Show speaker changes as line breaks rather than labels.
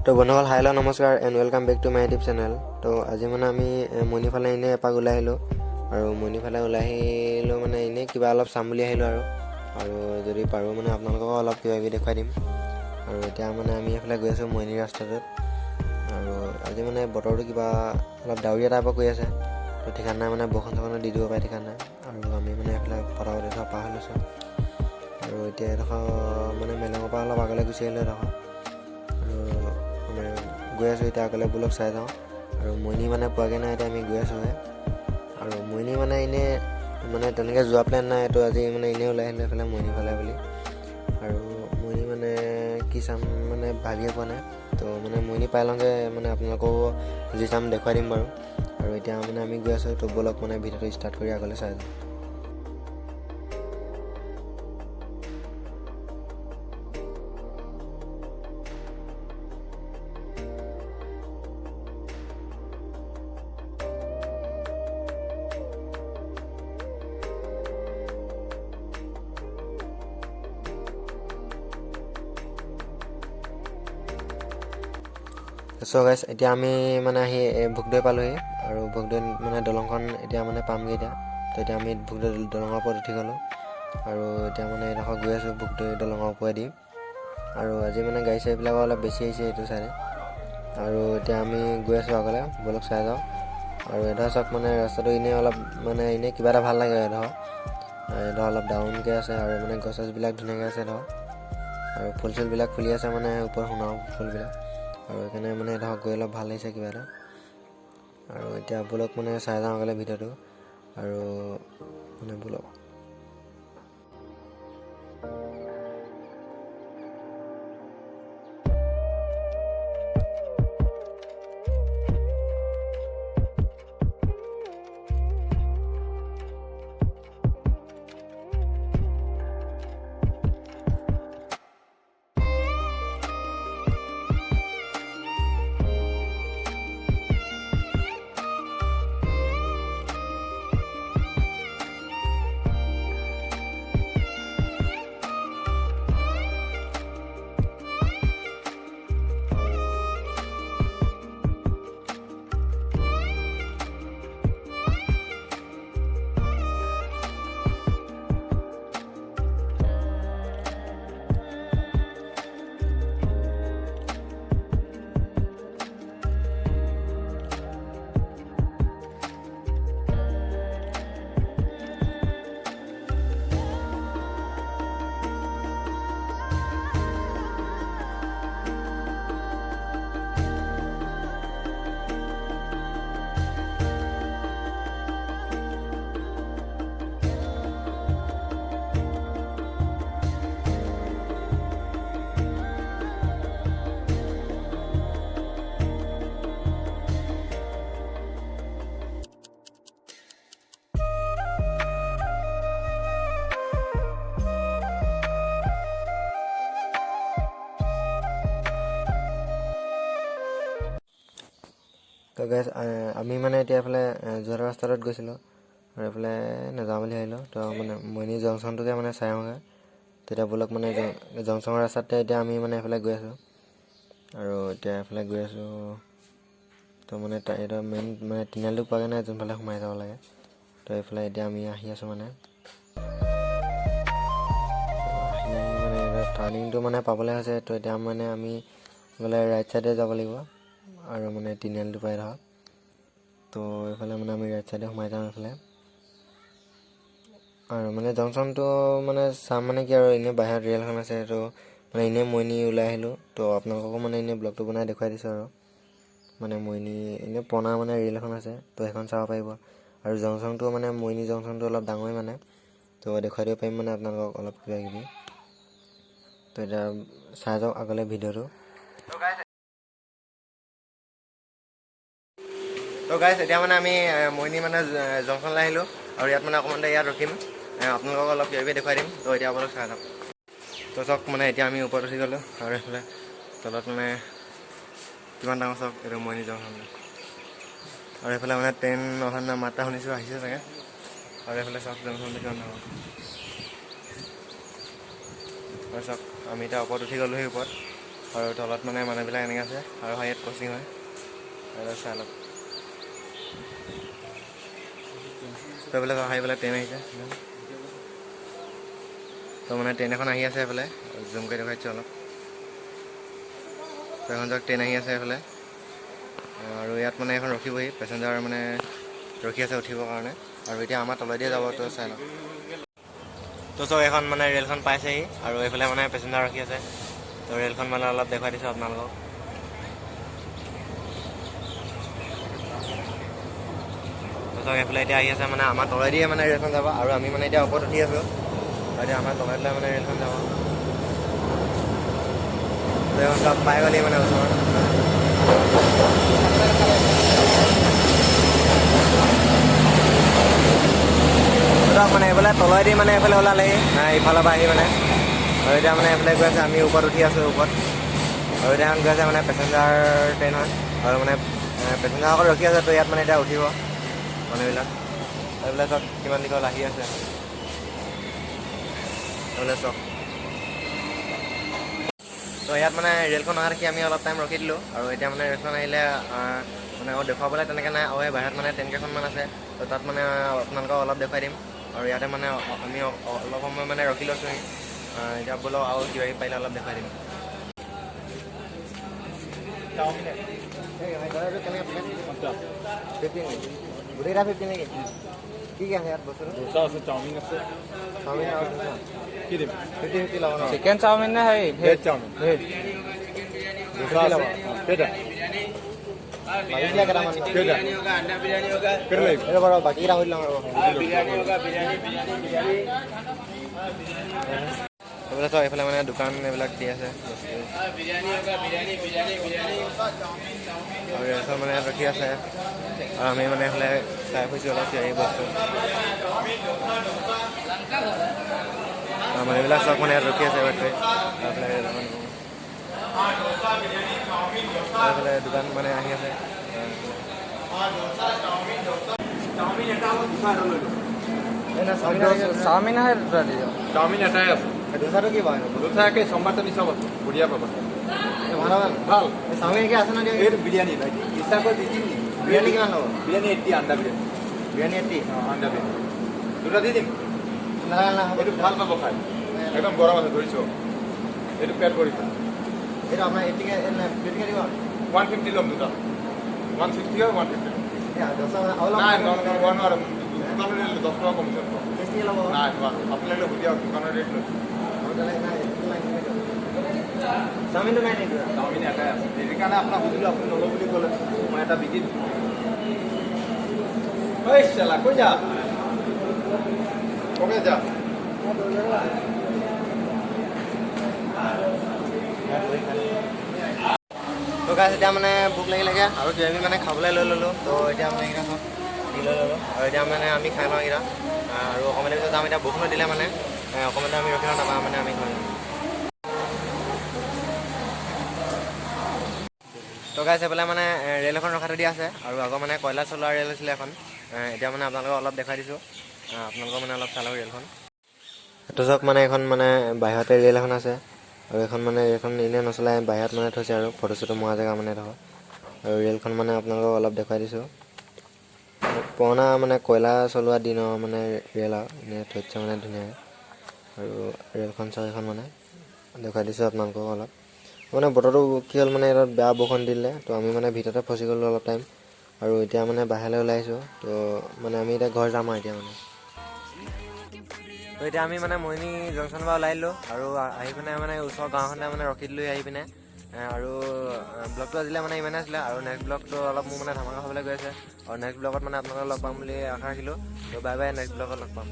তো বন্ধুসকল হাই নমস্কাৰ and welcome back to my YouTube channel. তো আজি মানে আমি মণিফালে এনেই এপাক ওলাই আহিলোঁ আৰু মণিফালে ওলাই আহিলোঁ মানে এনেই কিবা অলপ চাম বুলি আহিলোঁ আৰু যদি পাৰোঁ মানে আপোনালোকক অলপ কিবা কিবি দেখুৱাই দিম। আৰু এতিয়া মানে আমি এইফালে গৈ আছোঁ মইনি ৰাস্তাটোত। আৰু আজি মানে বতৰটো কিবা অলপ ডাৱৰীয়া টাইপৰ কৰি আছে, তো ঠিকান নাই মানে বৰষুণ চৰষুণ দি দিব পাৰে ঠিকান নাই। আৰু আমি মানে এইফালে ফটাফট এডোখৰ পাৰ হৈ লৈছোঁ আৰু এতিয়া এডোখৰ মানে মেলঙৰ পৰা অলপ আগলৈ গুচি আহিলোঁ এডোখৰ আৰু গৈ আছোঁ এতিয়া আগলৈ বোলক চাই যাওঁ। আৰু মইনি মানে পোৱাগৈ নাই, এতিয়া আমি গৈ আছোঁহে। আৰু মইনি মানে এনেই মানে তেনেকৈ যোৱা প্লেন নাই, তো আজি মানে এনেই ওলাই আহিলোঁ এইফালে মইনি ফালে বুলি। আৰু মইনি মানে কি চাম মানে ভাবিয়ে পোৱা নাই, তো মানে মইনি পাই লওঁগৈ মানে আপোনালোককো যি চাম দেখুৱাই দিম বাৰু। আৰু এতিয়া মানে আমি গৈ আছোঁ, তো ব'লক মানে ভিডিঅ'টো ষ্টাৰ্ট কৰি আগলৈ চাই যাওঁ। চ' গাইছ এতিয়া আমি মানে আহি ভোগদৈ পালোঁহি আৰু ভোগদৈ মানে দলংখন এতিয়া মানে পামগৈ এতিয়া। তো এতিয়া আমি ভোগদৈ দলঙৰ ওপৰত উঠি গ'লোঁ আৰু এতিয়া মানে এডোখৰ গৈ আছোঁ ভোগদৈ দলঙৰ ওপৰেদি। আৰু আজি মানে গাড়ী চাড়ীবিলাকো অলপ বেছি আহিছে এইটো চাইডে। আৰু এতিয়া আমি গৈ আছোঁ আগলৈ, ব'লক চাই যাওঁ। আৰু এডোখৰ চাওক মানে ৰাস্তাটো এনেই অলপ মানে এনেই কিবা এটা ভাল লাগে। এডোখৰ অলপ ডাউনকৈ আছে আৰু মানে গছ চছবিলাক ধুনীয়াকৈ আছে এডোখৰ। আৰু ফুল চুলবিলাক ফুলি আছে মানে ওপৰত সোণাৰু ফুলবিলাক, আৰু সেইকাৰণে মানে এডোখৰ গৈ অলপ ভাল লাগিছে কিবা এটা। আৰু এতিয়া ব'লক মানে চাই যাওঁ আগলৈ ভিডিঅ'টো আৰু মানে ব'লক। তো গাইছ আমি মানে এতিয়া এইফালে যোৰহাট ৰাস্তাটোত গৈছিলোঁ আৰু এইফালে নাযাওঁ বুলি ভাবিলোঁ। তো মানে মইনি জংচনটোকে মানে চাই আহোঁগৈ। তেতিয়া ব'লক মানে জংচনৰ ৰাস্তাতে এতিয়া আমি মানে এইফালে গৈ আছোঁ আৰু এতিয়া এইফালে গৈ আছোঁ। তো মানে এইটো মেইন মানে তিনিআলিটো পোৱাগৈ নাই, যোনফালে সোমাই যাব লাগে। তো এইফালে এতিয়া আমি আহি আছোঁ মানে মানে টাৰ্ণিংটো মানে পাবলৈ হৈছে। তো এতিয়া মানে আমি গ'লে ৰাইট ছাইডে যাব লাগিব আৰু মানে তিনিআলিটো পাই ধৰক। তো এইফালে মানে আমি ৰাইট ছাইডে সোমাই যাওঁ এইফালে। আৰু মানে জংচনটো মানে চাম মানে কি আৰু এনেই বাহিৰত ৰেল এখন আছে, তো মানে এনেই মইনি ওলাই আহিলোঁ। তো আপোনালোককো মানে এনেই ব্লগটো বনাই দেখুৱাই দিছোঁ আৰু মানে মইনি এনেই পুৰণা মানে ৰেল এখন আছে, তো সেইখন চাব পাৰিব। আৰু জংচনটো মানে মইনি জংচনটো অলপ ডাঙৰেই মানে, তো দেখুৱাই দিব পাৰিম মানে আপোনালোকক অলপ কিবা কিবি। তো এতিয়া চাই যাওক আগলৈ ভিডিঅ'টো। তো গাইছ এতিয়া মানে আমি মইনি মানে জংচনলৈ আহিলোঁ আৰু ইয়াত মানে অকণমান ইয়াত ৰখিম, আপোনালোকক অলপ কিবা কিবি দেখুৱাই দিম। তো এতিয়া আপোনালোক চাই যাওক। তো চাওক মানে এতিয়া আমি ওপৰত উঠি গ'লোঁ আৰু এইফালে তলত মানে কিমান ডাঙৰ চাওক এইটো মইনি জংচন। আৰু এইফালে মানে ট্ৰেইন অহা নাই মাত এটা শুনিছোঁ, আহিছে চাগে। আৰু এইফালে চাওক জংচনটো কিমান ডাঙৰ। আৰু চাওক আমি এতিয়া ওপৰত উঠি গ'লোঁ সেই ওপৰত আৰু তলত মানে মানুহবিলাক এনেকৈ আছে আৰু ইয়াত কচিং হয় আৰু চাই লওক এইফালে এইফালে ট্ৰেইন আহিছে তো মানে ট্ৰেইন এখন আহি আছে এইফালে জুম কৰি দেখাইছোঁ অলপ তো এখন যাওক ট্ৰেইন আহি আছে এইফালে আৰু ইয়াত মানে এখন ৰখিবহি পেচেঞ্জাৰ মানে ৰখি আছে উঠিবৰ কাৰণে আৰু এতিয়া আমাৰ তলেদিয়ে যাব তো চাই লওক তো চব এখন মানে ৰেলখন পাইছেহি আৰু এইফালে মানে পেচেঞ্জাৰ ৰখি আছে তো ৰেলখন মানে অলপ দেখুৱাই দিছোঁ আপোনালোকক তো চব এইফালে এতিয়া আহি আছে মানে আমাৰ তলেদিয়ে মানে ৰেলখন যাব আৰু আমি মানে এতিয়া ওপৰত উঠি আছোঁ আৰু এতিয়া আমাৰ তলেদিয়ে মানে ৰেলখন যাব তো এইখন চব পাই গ'লি মানে ওচৰত মানে এইফালে তলেদি মানে এইফালে ওলালেহি ইফালৰ পৰা আহি মানে আৰু এতিয়া মানে এইফালে গৈ আছে আমি ওপৰত উঠি আছোঁ ওপৰত আৰু এতিয়া গৈ আছে মানে পেচেঞ্জাৰ ট্ৰেইন হয় আৰু মানে পেচেঞ্জাৰসকল ৰখি আছে তো ইয়াত মানে এতিয়া উঠিব মানুহবিলাক এইফালে চব কিমান দীঘল আহি আছে এইফালে চব তো ইয়াত মানে ৰেলখন অহা দেখি আমি অলপ টাইম ৰখি দিলোঁ আৰু এতিয়া মানে ৰেলখন আহিলে মানে দেখুৱাবলৈ তেনেকৈ নাই আৰু বাহিৰত মানে ট্ৰেইনকেইখনমান আছে তো তাত মানে আপোনালোকক অলপ দেখুৱাই দিম আৰু ইয়াতে মানে আমি অলপ সময় মানে ৰখি লৈছোঁহি এতিয়া বোলো আৰু কিবা কিবি পাৰিলে অলপ দেখুৱাই দিম গোটেইকেইটা 15 নেকি কি কি আছে ইয়াত বস্তু
দোচা আছে চাওমিন আছে
চাওমিন আৰু
কি দিম
50 ল'ব ন
চিকেন চাওমিন নে হেৰি
ভেজ চাওমিন
ভেজ
দোচা আছে কেইটা
লাগিছিলে কেইটামান
কেইটা কেইটা লাগিব
এইটো বাৰু বাকীকেইটা সুধি লওঁ আৰু এইফালে চব এইফালে মানে দোকান এইবিলাক দি আছে আৰু ৰেলখন মানে ৰখি আছে আৰু আমি মানে এইফালে চাই ফুৰিছোঁ অলপ এই বস্তু মানুহবিলাক চব মানে ৰখি আছে এইফালে দোকান মানে আহি আছে
চাওমিন আহে দুটা দি যাওঁ
চাওমিন এটাই আছে
দোচাটো কি বাৰু
দোচা একে সম্বাদ চাটনি চব আছে বঢ়িয়া পাবা
ভাল
ভাল
চাওমিন কি আছে ন দিয়ক
এইটো বিৰিয়ানী ভাইটি ইচ্ছা কৰি দি দিম নেকি
বিৰিয়ানী কিমান ল'ব
বিৰিয়ানী 80 আণ্ডা বিৰিয়ানী
বিৰিয়ানী 80
আণ্ডা বিৰিয়ানী দুটা দি দিম
নালাগে
এইটো ভাল পাব খাই একদম গৰম আছে ধৰিছোঁ এইটো পেট ভৰি খাই
এইটো আপোনাৰ 80 দিব
150 ল'ম দুটা 160 হয় 150 নাই নোৱাৰো দোকানৰ ৰেট 10 টকা কমিছে নাই নোৱাৰো আপোনালোকে সুধিয়া দোকানৰ ৰেট লৈছোঁ
চাওমিনটো নাই নেকি
চাওমিন এটাই আছে সেইকাৰণে আপোনাক সুধিলোঁ আপুনি নল'ব বুলি ক'লে মই এটা বিকি দিম ঐ চেলা কৈ যা অ'কে যা
তো গাইছ এতিয়া মানে ভোক লাগিলেগৈ আৰু কিবা কিবি মানে খাবলৈ লৈ ল'লোঁ তো এতিয়া মানে এইকেইটা চব দি লৈ ল'লোঁ আৰু এতিয়া মানে আমি খাই লওঁ এইকেইটা আৰু অকণমান পিছত যাম এতিয়া বৰষুণো দিলে মানে অকণমান আমি ৰখি লওঁ নাপাওঁ মানে আমি খাই লওঁ তো গাইছ এইফালে মানে ৰেল এখন ৰখাই থৈ দিয়া আছে আৰু আগৰ মানে কয়লা চলোৱা ৰেল আছিলে এখন এতিয়া মানে আপোনালোকক অলপ দেখাই দিছোঁ আপোনালোকৰ মানে অলপ চালোঁ ৰেলখন তো চব মানে এখন মানে বাহিৰতে ৰেল এখন আছে আৰু এখন মানে ৰেলখন এনেই নচলাই বাহিৰত মানে থৈছে আৰু ফটো চটো মৰা জেগা মানে ধৰক আৰু ৰেলখন মানে আপোনালোকক অলপ দেখুৱাই দিছোঁ পুৰণা মানে কয়লা চলোৱা দিনৰ মানে ৰেল আৰু এনেই থৈছে মানে ধুনীয়াকৈ আৰু ৰেলখন চাৰিখন মানে দেখুৱাই দিছোঁ আপোনালোকক অলপ মানে বতৰটো কি হ'ল মানে ইয়াত বেয়া বৰষুণ দিলে তো আমি মানে ভিতৰতে ফচি গ'লোঁ অলপ টাইম আৰু এতিয়া মানে বাহিৰলৈ ওলাই আহিছোঁ তো মানে আমি এতিয়া ঘৰ যাম আৰু এতিয়া মানে তো এতিয়া আমি মানে মৰিনী জংচনৰ পৰা ওলাই দিলোঁ আৰু আহি পিনে মানে ওচৰৰ গাঁওখনতে মানে ৰখি দিলোঁ আহি পিনে আৰু ব্লগটো আজিলে মানে ইমানে আছিলে আৰু নেক্সট ব্লগটো অলপ মোৰ মানে ধামাকা হ'বলৈ গৈ আছে আৰু নেক্সট ব্লগত মানে আপোনালোকক লগ পাম বুলি আশা ৰাখিলোঁ তো বাই বাই নেক্সট ব্লগত লগ পাম